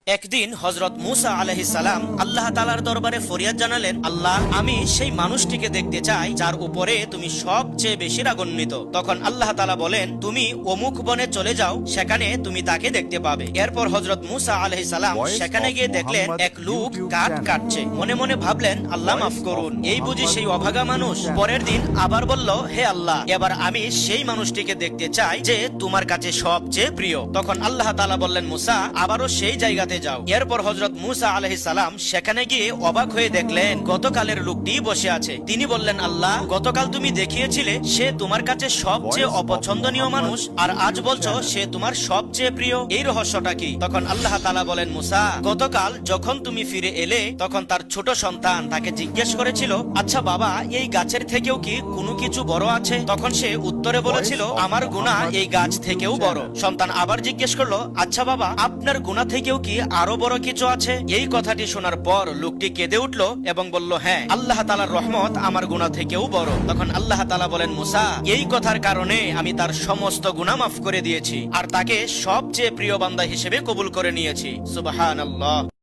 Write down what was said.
একদিন হযরত মুসা আলাইহিস সালাম আল্লাহ তাআলার দরবারে ফরিয়াদ জানালেন, আল্লাহ, আমি সেই মানুষটিকে দেখতে চাই যার উপরে তুমি সবচেয়ে বেশি রাগান্বিত। তখন আল্লাহ তাআলা বলেন, তুমি অমুক বনে চলে যাও, সেখানে তুমি তাকে দেখতে পাবে। এরপর হযরত মুসা আলাইহিস সালাম সেখানে গিয়ে দেখলেন এক লোক কাঠ কাটছে। মনে মনে ভাবলেন, আল্লাহ মাফ করুন, এই বুঝি সেই অভাগা মানুষ। পরের দিন আবার বলল, হে আল্লাহ, এবার আমি সেই মানুষটিকে দেখতে চাই যে তোমার কাছে সবচেয়ে প্রিয়। তখন আল্লাহ তাআলা বললেন, মুসা, আবারও সেই জায়গাতে যাও। এরপর হযরত মুসা আলাইহিস সালাম সেখানে গিয়ে অবাক হয়ে দেখলেন গতকালের লোকটি বসে আছে। তিনি বললেন, আল্লাহ, গতকাল তুমি দেখিয়েছিলে সে তোমার কাছে সবচেয়ে অপছন্দনীয় মানুষ, আর আজ বলছো সে তোমার সবচেয়ে প্রিয়, এই রহস্যটা কি? তখন আল্লাহ তাআলা বলেন, মুসা, গতকাল যখন তুমি ফিরে এলে তখন তার ছোট সন্তান তাকে জিজ্ঞেস করেছিল, আচ্ছা বাবা, এই গাছের থেকেও কি কোনো কিছু বড় আছে? তখন সে উত্তরে বলেছিল, আমার গুনাহ এই গাছ থেকেও বড়। সন্তান আবার জিজ্ঞেস করলো, আচ্ছা বাবা, আপনার গুনাহ থেকেও কি আরো বড় কিছু আছে? এই কথাটি শোনার পর লোকটি কেঁদে উঠল এবং বলল, হ্যাঁ, আল্লাহ তাআলার রহমত আমার গুনাহ থেকেও বড়। তখন আল্লাহ তাআলা বলেন, মুসা, এই কথার কারণে আমি তার সমস্ত গুনাহ মাফ করে দিয়েছি আর তাকে সবচেয়ে প্রিয় বান্দা হিসেবে কবুল করে নিয়েছি। সুবহানাল্লাহ।